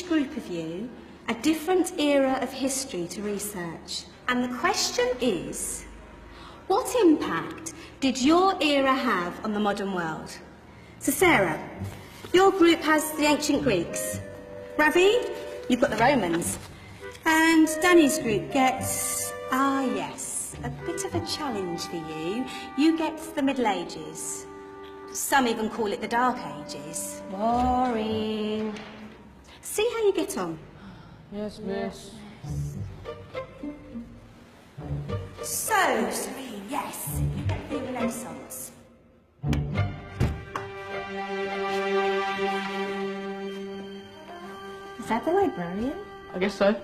group of you a different era of history to research. And the question is, what impact did your era have on the modern world? So Sarah, your group has the ancient Greeks. Ravi, you've got the Romans. And Danny's group gets, yes, a bit of a challenge for you. You get the Middle Ages. Some even call it the Dark Ages. Boring. See how you get on. Yes, miss. So, Serene, yes, you get the Renaissance. Is that the librarian? I guess so.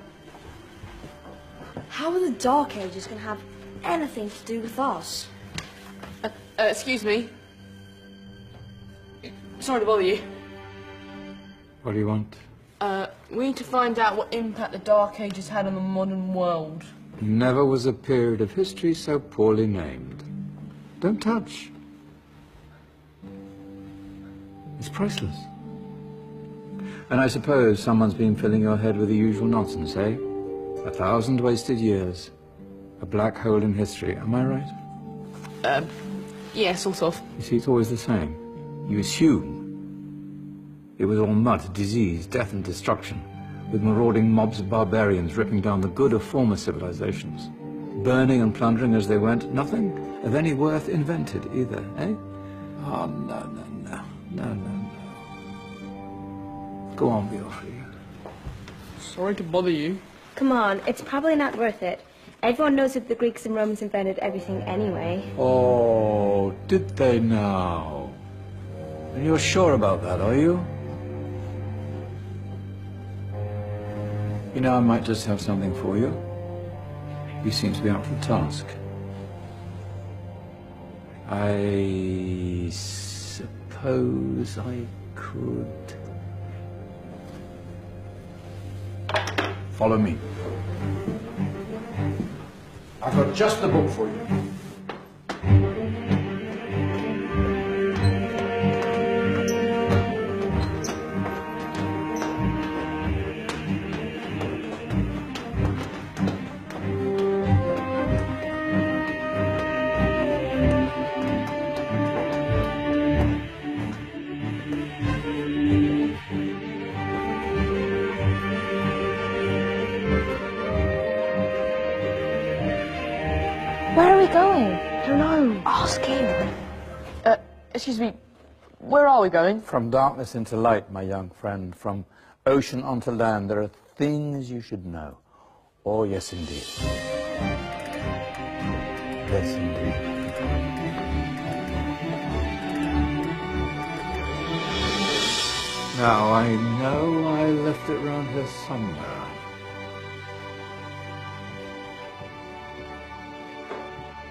How are the Dark Ages going to have anything to do with us? Excuse me. Sorry to bother you. What do you want? We need to find out what impact the Dark Ages had on the modern world. Never was a period of history so poorly named. Don't touch. It's priceless. And I suppose someone's been filling your head with the usual nonsense, eh? 1,000 wasted years. A black hole in history, am I right? Yeah, sort of. You see, it's always the same. You assume it was all mud, disease, death and destruction, with marauding mobs of barbarians ripping down the good of former civilizations, burning and plundering as they went. Nothing of any worth invented either, eh? Oh, no. Go on, be off with you. Sorry to bother you. Come on, it's probably not worth it. Everyone knows that the Greeks and Romans invented everything anyway. Oh, did they now? And you're sure about that, are you? You know, I might just have something for you. You seem to be up for the task. I suppose I could... Follow me. I've got just the book for you. Where are we going? I don't know. Ask him. Excuse me, where are we going? From darkness into light, my young friend. From ocean onto land, there are things you should know. Oh, yes, indeed. Yes, indeed. Now, I know I left it round here somewhere.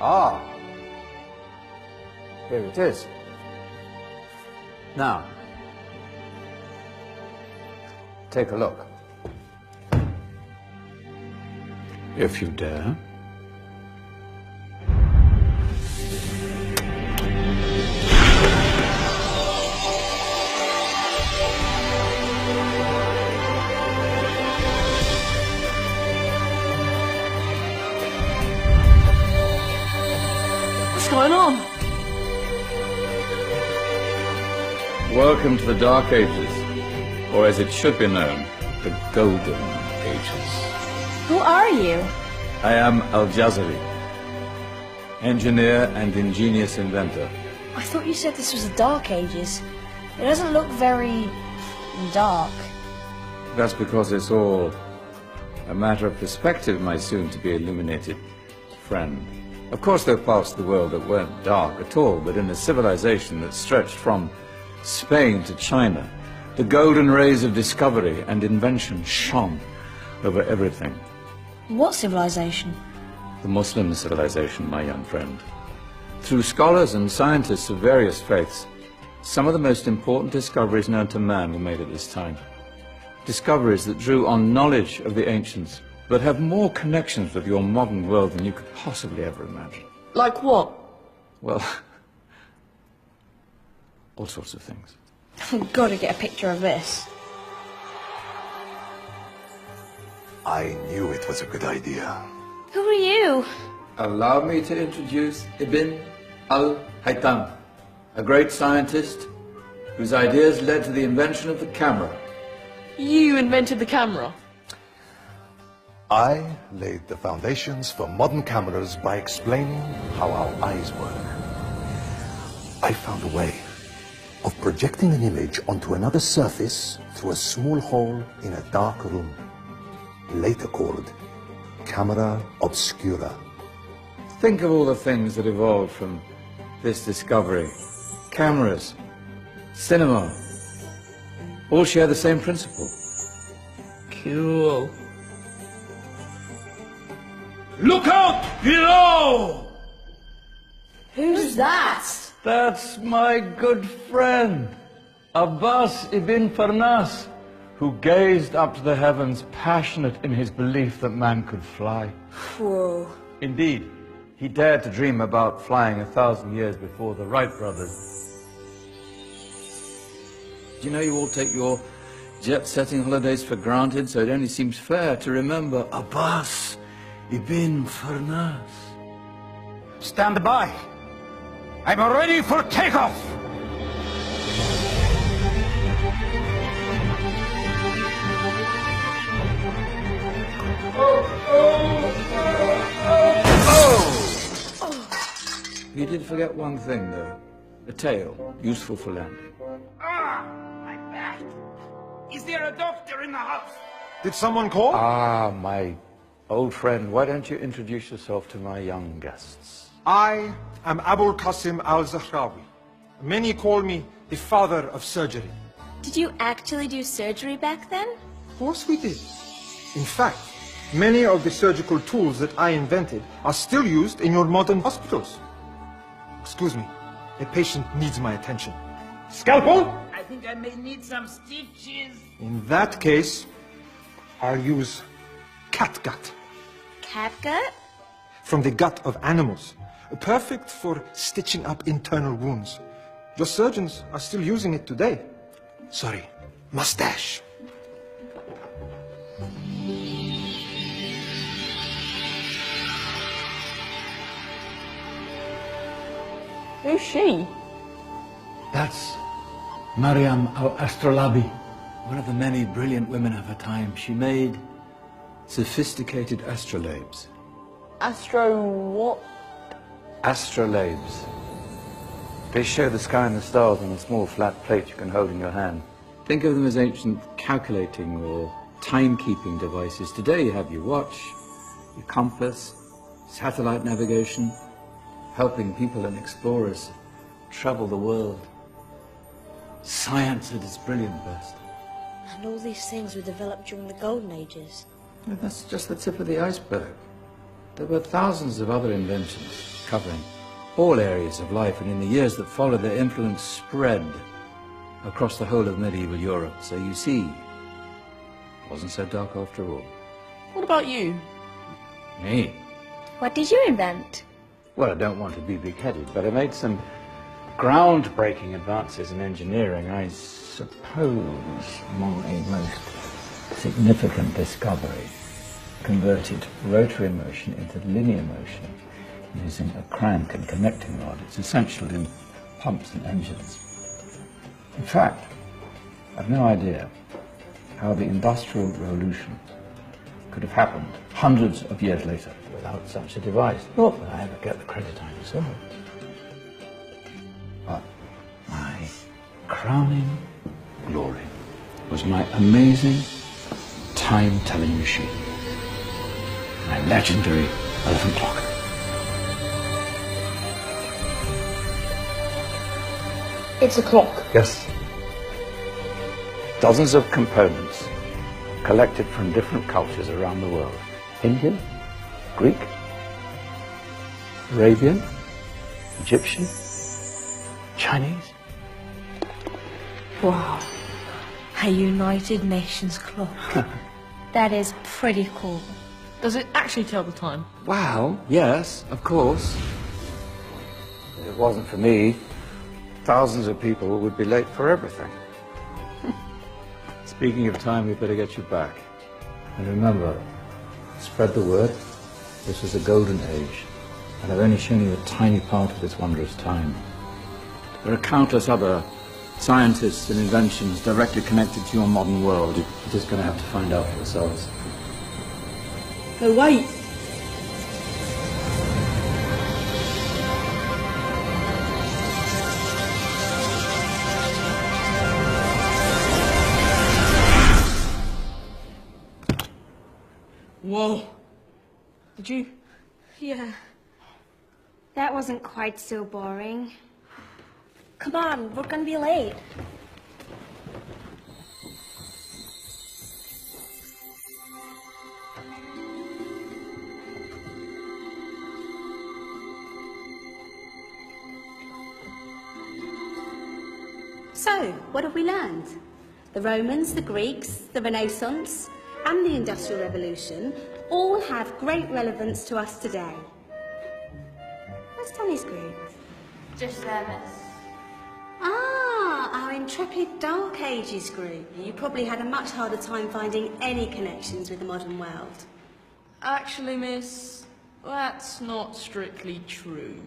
Ah, here it is. Now, take a look. If you dare. What's going on? Welcome to the Dark Ages, or as it should be known, the Golden Ages. Who are you? I am Al-Jazari, engineer and ingenious inventor. I thought you said this was the Dark Ages. It doesn't look very... dark. That's because it's all a matter of perspective, my soon-to-be illuminated friend. Of course, there are parts of the world that weren't dark at all, but in a civilization that stretched from Spain to China, the golden rays of discovery and invention shone over everything. What civilization? The Muslim civilization, my young friend. Through scholars and scientists of various faiths, some of the most important discoveries known to man were made at this time. Discoveries that drew on knowledge of the ancients, but have more connections with your modern world than you could possibly ever imagine. Like what? Well, all sorts of things. I've got to get a picture of this. I knew it was a good idea. Who are you? Allow me to introduce Ibn al-Haytham, a great scientist whose ideas led to the invention of the camera. You invented the camera? I laid the foundations for modern cameras by explaining how our eyes work. I found a way of projecting an image onto another surface through a small hole in a dark room, later called camera obscura. Think of all the things that evolved from this discovery. Cameras, cinema, all share the same principle. Cool. Look out below! Who's that? That's my good friend, Abbas ibn Firnas, who gazed up to the heavens, passionate in his belief that man could fly. Whoa. Indeed, he dared to dream about flying 1,000 years before the Wright brothers. Do you know you all take your jet-setting holidays for granted, so it only seems fair to remember Abbas ibn Firnas. Stand by. I'm ready for takeoff. You did forget one thing, though. A tail, useful for landing. My back. Is there a doctor in the house? Did someone call? Ah, my old friend, why don't you introduce yourself to my young guests? I am Abul Qasim al-Zahrawi. Many call me the father of surgery. Did you actually do surgery back then? Of course we did. In fact, many of the surgical tools that I invented are still used in your modern hospitals. Excuse me, a patient needs my attention. Scalpel? I think I may need some stitches. In that case, I'll use catgut. Catgut? From the gut of animals. Perfect for stitching up internal wounds. Your surgeons are still using it today. Sorry, mustache. Who's she? That's Maryam Astrolabi, one of the many brilliant women of her time. She made sophisticated astrolabes. Astro what? Astrolabes. They show the sky and the stars on a small flat plate you can hold in your hand. Think of them as ancient calculating or timekeeping devices. Today you have your watch, your compass, satellite navigation, helping people and explorers travel the world. Science at its brilliant best. And all these things were developed during the Golden Ages. And that's just the tip of the iceberg. There were thousands of other inventions covering all areas of life, and in the years that followed, their influence spread across the whole of medieval Europe. So you see, it wasn't so dark after all. What about you? Me? What did you invent? Well, I don't want to be big-headed, but I made some groundbreaking advances in engineering. I suppose my most significant discovery converted rotary motion into linear motion using a crank and connecting rod. It's essential in pumps and engines. In fact, I've no idea how the Industrial Revolution could have happened hundreds of years later without such a device. Not that I ever get the credit I deserve. But my crowning glory was my amazing time-telling machine. My legendary elephant clock. It's a clock. Yes. Dozens of components collected from different cultures around the world. Indian, Greek, Arabian, Egyptian, Chinese. Wow. A United Nations clock. That is pretty cool. Does it actually tell the time? Wow, yes, of course. If it wasn't for me, thousands of people would be late for everything. Speaking of time, we better get you back. And remember, Spread the word. This is a golden age, and I've only shown you a tiny part of this wondrous time. There are countless other scientists and inventions directly connected to your modern world. You're just going to have to find out for yourselves. No, wait! Whoa. Did you? Yeah. That wasn't quite so boring. Come on, we're gonna be late. So, what have we learned? The Romans, the Greeks, the Renaissance, and the Industrial Revolution all have great relevance to us today. Where's Tony's group? Just there, miss. Ah, our intrepid Dark Ages group. You probably had a much harder time finding any connections with the modern world. Actually, miss, that's not strictly true.